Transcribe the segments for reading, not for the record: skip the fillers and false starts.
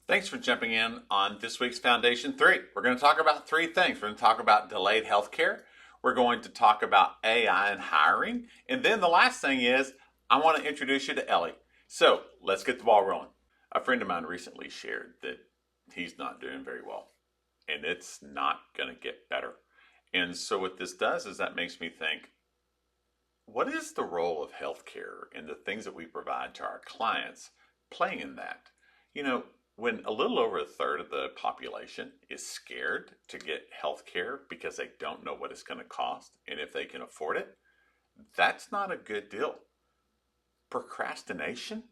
Thanks for jumping in on this week's Foundation 3. We're going to talk about three things. We're going to talk about delayed healthcare. We're going to talk about AI and hiring. And then the last thing is, I want to introduce you to Ellie. So let's get the ball rolling. A friend of mine recently shared that he's not doing very well, and it's not going to get better. And so what this does is that makes me think, what is the role of healthcare and the things that we provide to our clients playing in that? You know, when a little over a third of the population is scared to get health care because they don't know what it's going to cost and if they can afford it, that's not a good deal. Procrastination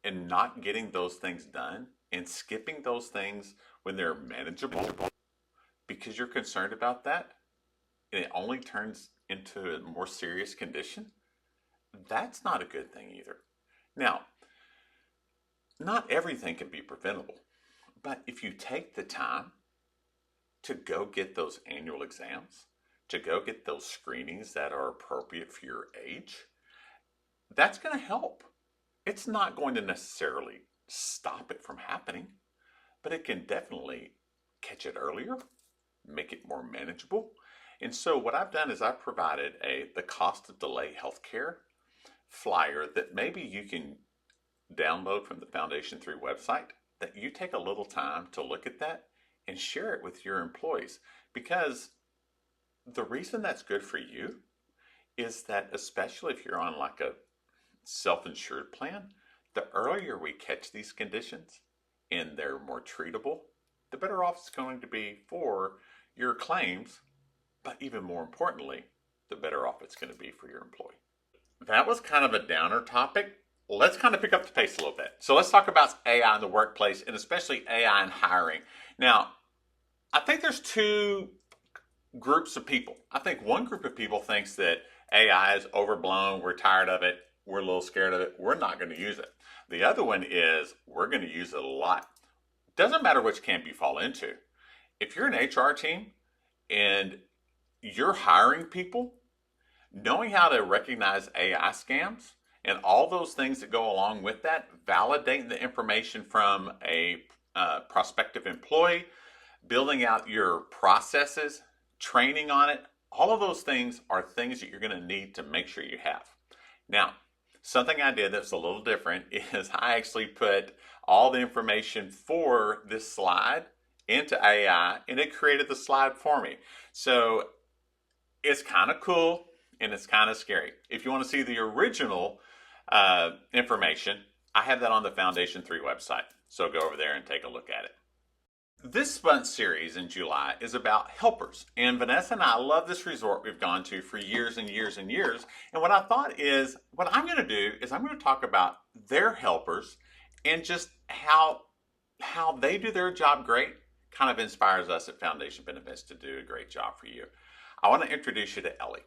and not getting those things done and skipping those things when they're manageable because you're concerned about that and it only turns into a more serious condition, that's not a good thing either. Now, not everything can be preventable, but if you take the time to go get those annual exams, to go get those screenings that are appropriate for your age, that's going to help. It's not going to necessarily stop it from happening, but it can definitely catch it earlier, make it more manageable. And so what I've done is I've provided the cost of delay healthcare flyer that maybe you can download from the Foundation 3 website, that you take a little time to look at that and share it with your employees. Because the reason that's good for you is that, especially if you're on like a self-insured plan, the earlier we catch these conditions and they're more treatable, the better off it's going to be for your claims, but even more importantly, the better off it's going to be for your employee. That was kind of a downer topic. Let's kind of pick up the pace a little bit. So let's talk about AI in the workplace and especially AI in hiring. Now, I think there's two groups of people. I think one group of people thinks that AI is overblown, we're tired of it, we're a little scared of it, we're not going to use it. The other one is we're going to use it a lot. Doesn't matter which camp you fall into. If you're an HR team and you're hiring people, knowing how to recognize AI scams and all those things that go along with that, validating the information from a prospective employee, building out your processes, training on it, all of those things are things that you're going to need to make sure you have. Now, something I did that's a little different is I actually put all the information for this slide into AI and it created the slide for me. So it's kind of cool and it's kind of scary. If you want to see the original information, I have that on the Foundation 3 website. So go over there and take a look at it. This month's series in July is about helpers. And Vanessa and I love this resort we've gone to for years and years and years. And what I thought is, what I'm going to do is I'm going to talk about their helpers and just how they do their job great kind of inspires us at Foundation Benefits to do a great job for you. I want to introduce you to Ellie.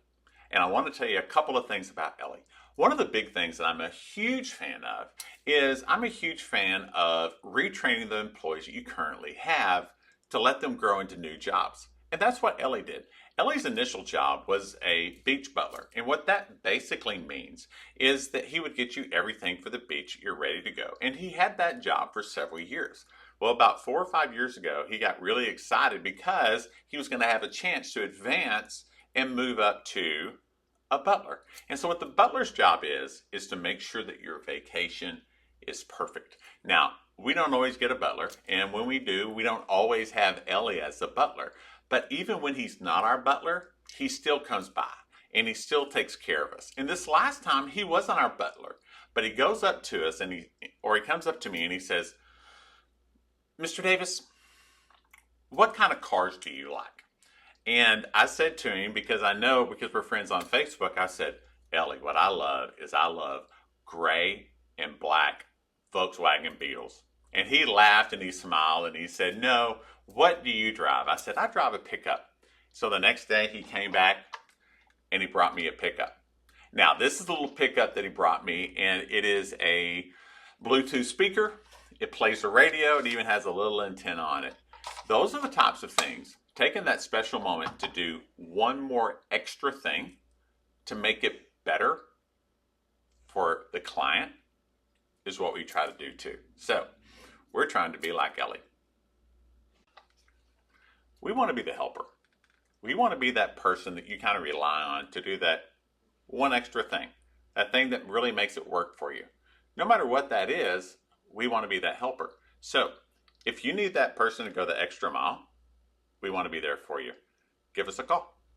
And I want to tell you a couple of things about Ellie. One of the big things that I'm a huge fan of is I'm a huge fan of retraining the employees that you currently have to let them grow into new jobs. And that's what Ellie did. Ellie's initial job was a beach butler. And what that basically means is that he would get you everything for the beach. You're ready to go. And he had that job for several years. Well, about 4 or 5 years ago, he got really excited because he was going to have a chance to advance and move up to a butler. And so what the butler's job is to make sure that your vacation is perfect. Now, we don't always get a butler, and when we do, we don't always have Ellie as the butler. But even when he's not our butler, he still comes by and he still takes care of us. And this last time, he wasn't our butler, but he goes up to us and he comes up to me and he says, "Mr. Davis, what kind of cars do you like?" And I said to him, because we're friends on Facebook, I said, "Ellie, what I love gray and black Volkswagen Beetles." And he laughed and he smiled and he said, "No, what do you drive?" I said, "I drive a pickup." So the next day he came back and he brought me a pickup. Now, this is the little pickup that he brought me, and it is a Bluetooth speaker. It plays the radio. It even has a little antenna on it. Those are the types of things. Taking that special moment to do one more extra thing to make it better for the client is what we try to do too. So We're trying to be like Ellie. We want to be the helper. We want to be that person that you kind of rely on to do that one extra thing, that thing that really makes it work for you. No matter what that is, we want to be that helper. So if you need that person to go the extra mile, we want to be there for you. Give us a call.